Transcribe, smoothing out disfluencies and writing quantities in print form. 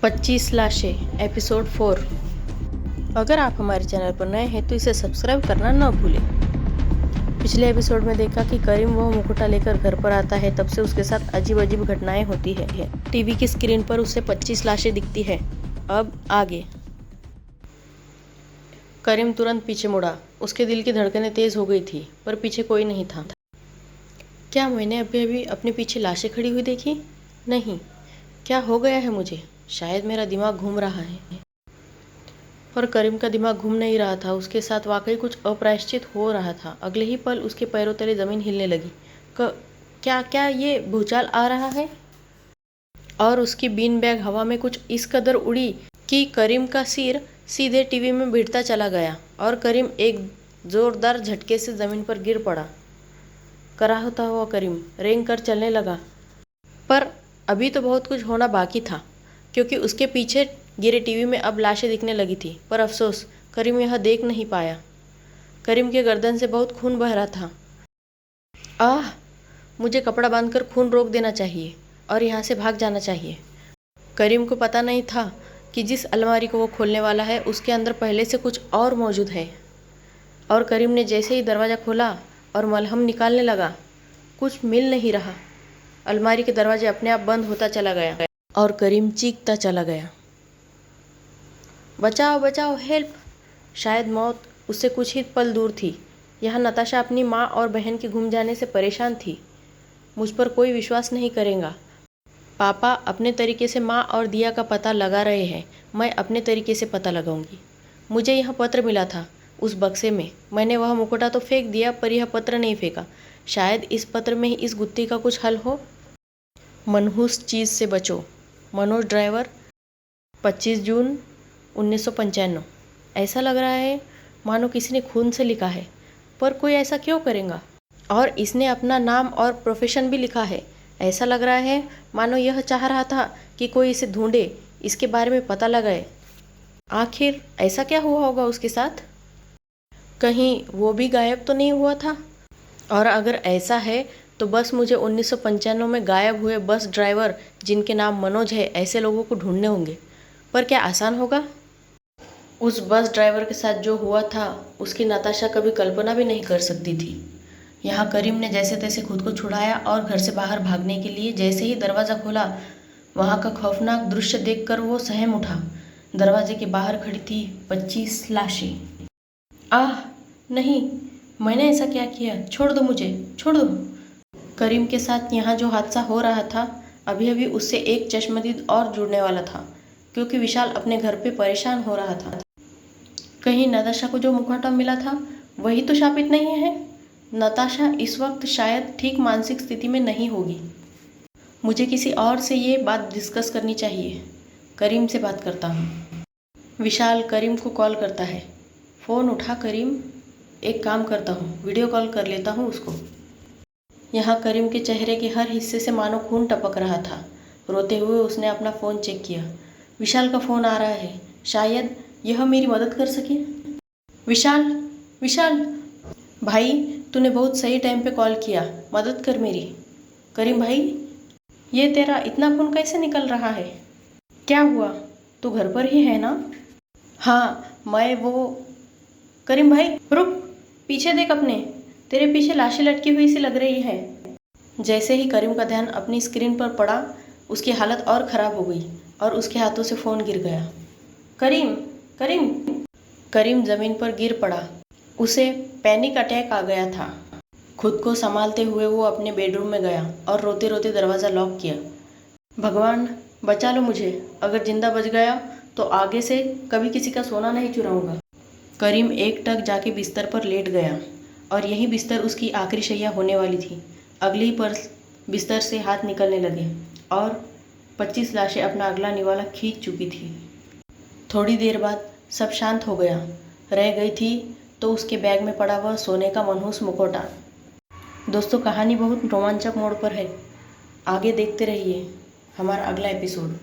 25 लाशें एपिसोड 4। अगर आप हमारे चैनल पर नए हैं तो इसे सब्सक्राइब करना न भूलें। पिछले एपिसोड में देखा कि करीम वह मुखौटा लेकर घर पर आता है, तब से उसके साथ अजीब अजीब घटनाएं होती है। टीवी की स्क्रीन पर उसे 25 लाशें दिखती है। अब आगे। करीम तुरंत पीछे मुड़ा। उसके दिल की धड़कनें तेज हो गई थी, पर पीछे कोई नहीं था। क्या मैंने अभी अभी अपने पीछे लाशें खड़ी हुई देखी? नहीं। क्या हो गया है मुझे? शायद मेरा दिमाग घूम रहा है। पर करीम का दिमाग घूम नहीं रहा था। उसके साथ वाकई कुछ अप्रायश्चित हो रहा था। अगले ही पल उसके पैरों तले जमीन हिलने लगी। क्या क्या ये भूचाल आ रहा है? और उसकी बीन बैग हवा में कुछ इस कदर उड़ी कि करीम का सिर सीधे टीवी में भिड़ता चला गया और करीम एक जोरदार झटके से जमीन पर गिर पड़ा। कराहता हुआ करीम रेंग कर चलने लगा, पर अभी तो बहुत कुछ होना बाकी था, क्योंकि उसके पीछे गिरे टीवी में अब लाशें दिखने लगी थी। पर अफसोस, करीम यह देख नहीं पाया। करीम के गर्दन से बहुत खून बह रहा था। आह! मुझे कपड़ा बांधकर खून रोक देना चाहिए और यहाँ से भाग जाना चाहिए। करीम को पता नहीं था कि जिस अलमारी को वो खोलने वाला है उसके अंदर पहले से कुछ और मौजूद है। और करीम ने जैसे ही दरवाज़ा खोला और मलहम निकालने लगा, कुछ मिल नहीं रहा। अलमारी के दरवाजे अपने आप बंद होता चला गया और करीम चीखता चला गया, बचाओ बचाओ, हेल्प! शायद मौत उससे कुछ ही पल दूर थी। यहाँ नताशा अपनी माँ और बहन के गुम जाने से परेशान थी। मुझ पर कोई विश्वास नहीं करेगा। पापा अपने तरीके से माँ और दिया का पता लगा रहे हैं। मैं अपने तरीके से पता लगाऊंगी। मुझे यह पत्र मिला था उस बक्से में। मैंने वह मुखौटा तो फेंक दिया, पर यह पत्र नहीं फेंका। शायद इस पत्र में ही इस गुत्थी का कुछ हल हो। मनहूस चीज़ से बचो। मनोज ड्राइवर, 25 जून 1995। ऐसा लग रहा है मानो किसी ने खून से लिखा है, पर कोई ऐसा क्यों करेगा? और इसने अपना नाम और प्रोफेशन भी लिखा है। ऐसा लग रहा है मानो यह चाह रहा था कि कोई इसे ढूंढे, इसके बारे में पता लगाए। आखिर ऐसा क्या हुआ होगा उसके साथ? कहीं वो भी गायब तो नहीं हुआ था? और अगर ऐसा है तो बस मुझे 1995 में गायब हुए बस ड्राइवर जिनके नाम मनोज है, ऐसे लोगों को ढूंढने होंगे। पर क्या आसान होगा? उस बस ड्राइवर के साथ जो हुआ था उसकी नताशा कभी कल्पना भी नहीं कर सकती थी। यहाँ करीम ने जैसे तैसे खुद को छुड़ाया और घर से बाहर भागने के लिए जैसे ही दरवाज़ा खोला, वहाँ का खौफनाक दृश्य देखकर वो सहम उठा। दरवाजे के बाहर खड़ी थी 25 लाशें। आह नहीं, मैंने ऐसा क्या किया? छोड़ दो मुझे, छोड़ दो। करीम के साथ यहाँ जो हादसा हो रहा था, अभी अभी उससे एक चश्मदीद और जुड़ने वाला था, क्योंकि विशाल अपने घर पे परेशान हो रहा था। कहीं नताशा को जो मुखौटा मिला था वही तो शापित नहीं है? नताशा इस वक्त शायद ठीक मानसिक स्थिति में नहीं होगी। मुझे किसी और से ये बात डिस्कस करनी चाहिए। करीम से बात करता हूँ। विशाल करीम को कॉल करता है। फ़ोन उठा करीम। एक काम करता हूँ, वीडियो कॉल कर लेता हूँ उसको। यहाँ करीम के चेहरे के हर हिस्से से मानो खून टपक रहा था। रोते हुए उसने अपना फ़ोन चेक किया। विशाल का फ़ोन आ रहा है। शायद यह मेरी मदद कर सके। विशाल, विशाल भाई, तूने बहुत सही टाइम पे कॉल किया। मदद कर मेरी। करीम भाई, ये तेरा इतना खून कैसे निकल रहा है? क्या हुआ? तू घर पर ही है ना? हाँ, मैं वो। करीम भाई रुक, पीछे देख अपने। तेरे पीछे लाशें लटकी हुई सी लग रही है। जैसे ही करीम का ध्यान अपनी स्क्रीन पर पड़ा, उसकी हालत और ख़राब हो गई और उसके हाथों से फ़ोन गिर गया। करीम, करीम! करीम ज़मीन पर गिर पड़ा। उसे पैनिक अटैक आ गया था। खुद को संभालते हुए वो अपने बेडरूम में गया और रोते रोते दरवाज़ा लॉक किया। भगवान बचा लो मुझे। अगर जिंदा बच गया तो आगे से कभी किसी का सोना नहीं चुराऊंगा। करीम एकटक जाके बिस्तर पर लेट गया और यही बिस्तर उसकी आखिरी शैया होने वाली थी। अगले ही पल बिस्तर से हाथ निकलने लगे और 25 लाशें अपना अगला निवाला खींच चुकी थी। थोड़ी देर बाद सब शांत हो गया। रह गई थी तो उसके बैग में पड़ा हुआ सोने का मनहूस मुखौटा। दोस्तों, कहानी बहुत रोमांचक मोड़ पर है। आगे देखते रहिए हमारा अगला एपिसोड।